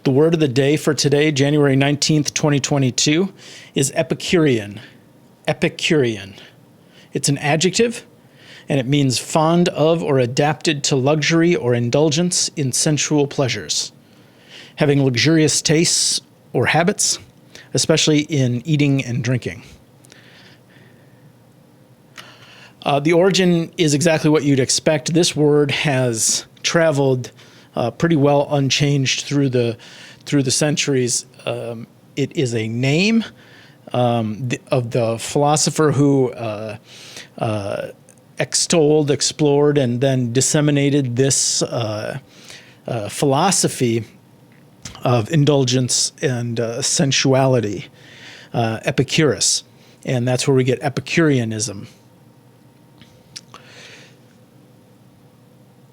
The word of the day for today, January 19th, 2022, is Epicurean. Epicurean. It's an adjective, and it means fond of or adapted to luxury or indulgence in sensual pleasures. Having luxurious tastes or habits, especially in eating and drinking. The origin is exactly what you'd expect. This word has traveled pretty well unchanged through the centuries. It is a name of the philosopher who extolled, explored, and then disseminated this philosophy of indulgence and sensuality, Epicurus. And that's where we get Epicureanism.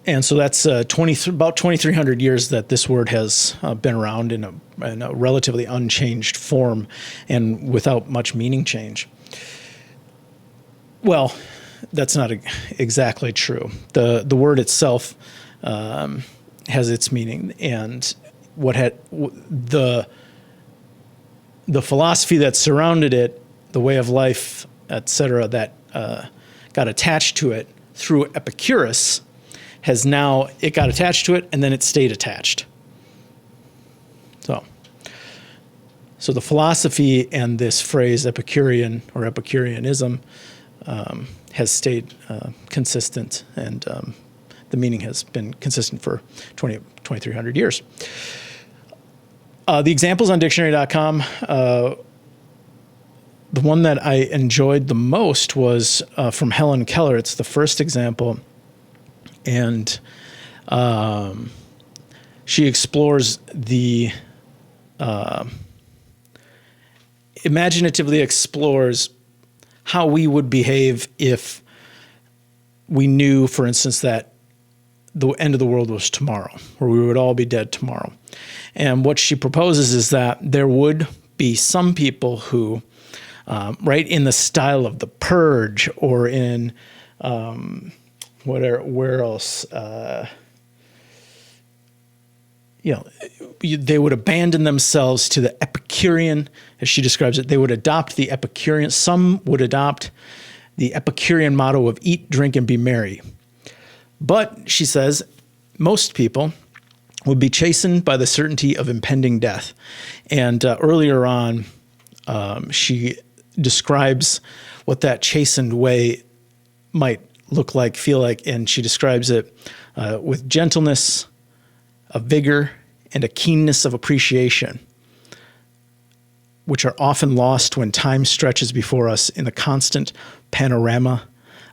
And so that's about 2,300 years that this word has been around in a relatively unchanged form and without much meaning change. Well, that's not exactly true. The word itself has its meaning, and the philosophy that surrounded it, the way of life, etc., that got attached to it through Epicurus, it got attached to it, and then it stayed attached. So the philosophy and this phrase Epicurean or Epicureanism has stayed consistent, and the meaning has been consistent for 2,300 years. The examples on dictionary.com, the one that I enjoyed the most was from Helen Keller. It's the first example. And she explores imaginatively explores how we would behave if we knew, for instance, that the end of the world was tomorrow, or we would all be dead tomorrow. And what she proposes is that there would be some people who, right in the style of The Purge, or in where else? They would abandon themselves to the Epicurean, as she describes it. They would adopt the Epicurean. Some would adopt the Epicurean motto of eat, drink, and be merry. But, she says, most people would be chastened by the certainty of impending death. And earlier on, she describes what that chastened way might look like, feel like, and she describes it with gentleness, a vigor, and a keenness of appreciation, which are often lost when time stretches before us in the constant panorama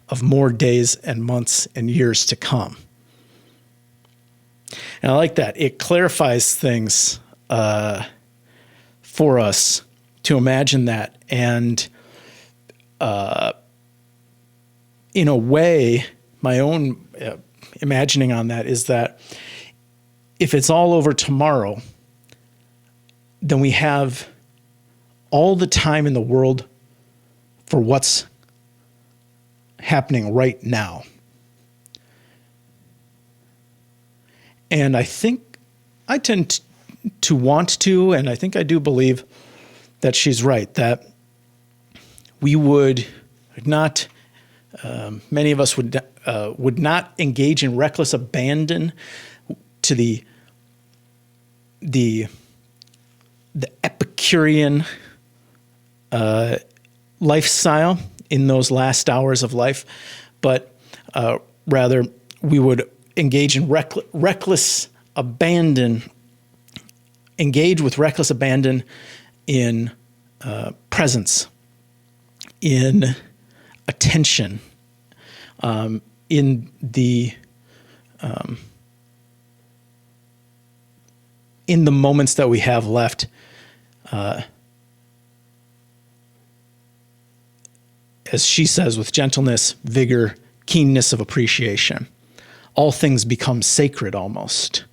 of more days and months and years to come. And I like that. It clarifies things for us to imagine that. And in a way, my own imagining on that is that if it's all over tomorrow, then we have all the time in the world for what's happening right now. And I think I tend to want to, and I think I do believe that she's right, that we would not, many of us would not engage in reckless abandon to the Epicurean lifestyle in those last hours of life, but rather we would engage in reckless abandon, engage with reckless abandon in presence, in attention, in the moments that we have left, as she says, with gentleness, vigor, keenness of appreciation. All things become sacred almost